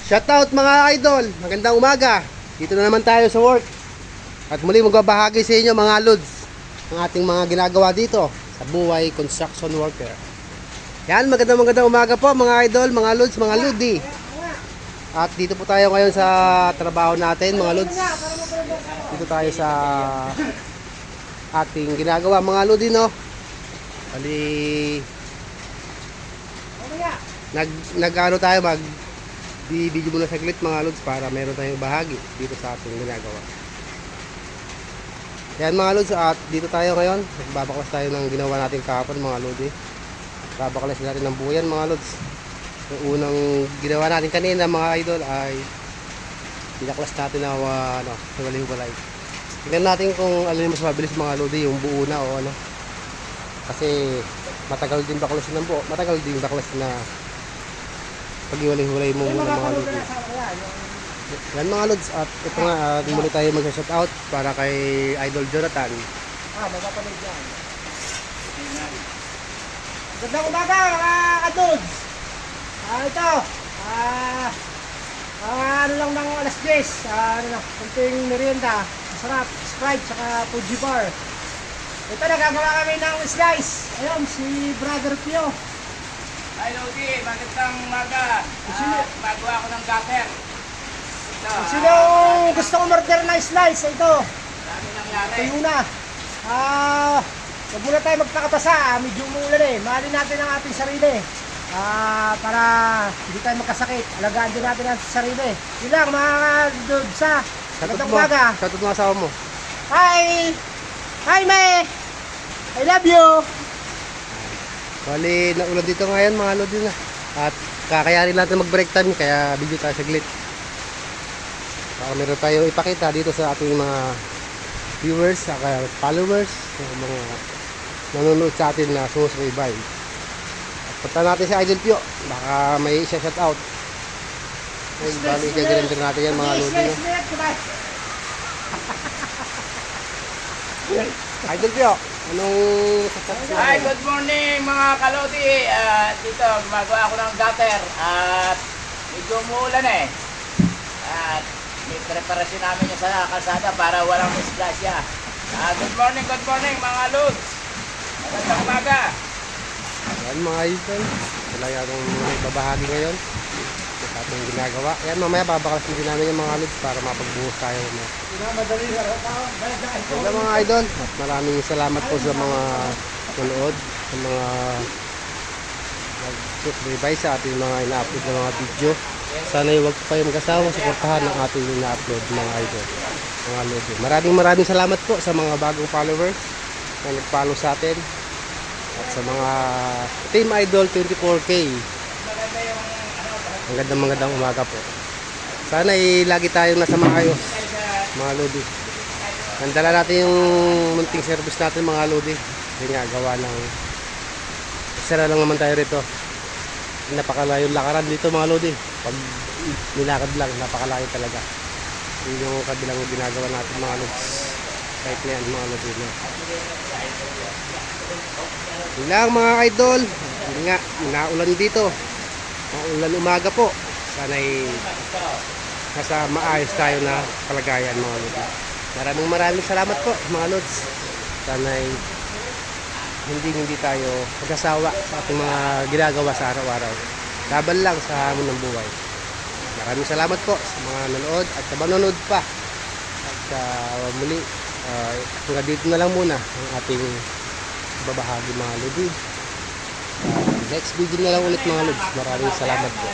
Shoutout mga idol, magandang umaga. Dito na naman tayo sa work. At muli magbabahagi sa inyo mga lods ang ating mga ginagawa dito sa Buhay Construction Worker. Yan, magandang umaga po mga idol, mga lods, mga lodi. At dito po tayo ngayon sa trabaho natin mga lods. Dito tayo sa ating ginagawa mga lodi, no. Bali nag-ano tayo, video muna saglit mga lods para meron tayong bahagi dito sa ating ginagawa. Yan mga lods, at dito tayo ngayon, nagbabaklas tayo ng ginawa natin kahapon mga lodi. Babaklas natin ng buyan mga lods. Yung unang ginawa natin kanina mga idol ay binaklas natin na hiwalay-hiwalay. Tingnan natin kung alin mas mabilis mga lodi, yung buo na o ano. Kasi matagal din baklasin ng buo, matagal din baklasin na pag-iwalay-hiwalay mo muna mga lods. Yan mga lods, at ito nga, muli tayo mag-shoutout para kay Idol Jonathan. Magpapanood yan. Magandang umaga mga kadods. Ito, ano lang ng alas 10, kunting merienda, masarap, Sprite, saka Fuji bar. Ito, nagagawa kami ng slice. Ayun, si Brother Pio. Hi Lodi, magandang umaga. Magawa ako ng gutter. Ito. Sino gusto umorder na slice? Ito. Dami nangyari. Ito yun na. Huwag muna tayo magpakabasa. Medyo umuulan eh. Mahalin natin ang ating sarili. Para hindi tayo magkasakit. Alagaan din natin ang sarili. Yun lang mga dudsa. Magandang umaga. Shoutout mo asawa mo. Hi! Hi, May! I love you! Bali, naulan dito ngayon mga lodi na. At kakayanin natin mag-break time, kaya video tayo saglit. Para meron tayong ipakita dito sa ating mga viewers, saka followers, mga nanonood sa atin na sumusubaybay. At punta natin si Idol Pio, baka may isa shout out. Ay, bali, gagawin din natin yan mga lodi na. Idol Pio, anong sasabihin? Hi, good morning mga kalodi. Dito, gumagawa ako ng gutter. At medyo umuulan eh. At may preparasyon namin yung sa kalsada para walang disgrasya. Good morning mga lods. Magandang umaga. Yan mga idol, wala yung babahagi ngayon sa ating ginagawa. Yan, mamaya babakalas din namin yung mga lods para mapagbuhos tayo. Yan mga idol, at maraming salamat po sa mga nanood, sa mga nag-subscribe sa ating mga ina-upload na mga video. Sana huwag po kayo magkasawa, suportahan ang ating ina-upload mga idol, mga lodi. Maraming salamat po sa mga bagong followers na nag-follow sa atin, at sa mga Team Idol 24K. Magandang umaga po. Sana lagi tayong nasa maayos mga lodi. Nandala natin yung munting service natin mga lodi. Kasi nga gawa ng isa lang naman tayo rito. Napakalayo lakaran dito mga lodi. Pag nilakad lang, napakalayo talaga. Yun yung kabilang ginagawa natin mga lodi. Kahit na yan mga lodi. Yun lang mga idol. Yun nga, naulan dito. Maulan umaga po. Sana'y nasa maayos tayo na kalagayan mga lodi. Maraming salamat po mga lods. Sana'y hindi tayo magkasawa sa ating mga ginagawa sa araw-araw. Laban lang sa hamon ng buhay. Maraming salamat po sa mga nanood at sa manonood pa. At muli, hanggang dito na lang muna ang ating babahagi mga lodi. Next video na lang ulit mga lods. Maraming salamat po.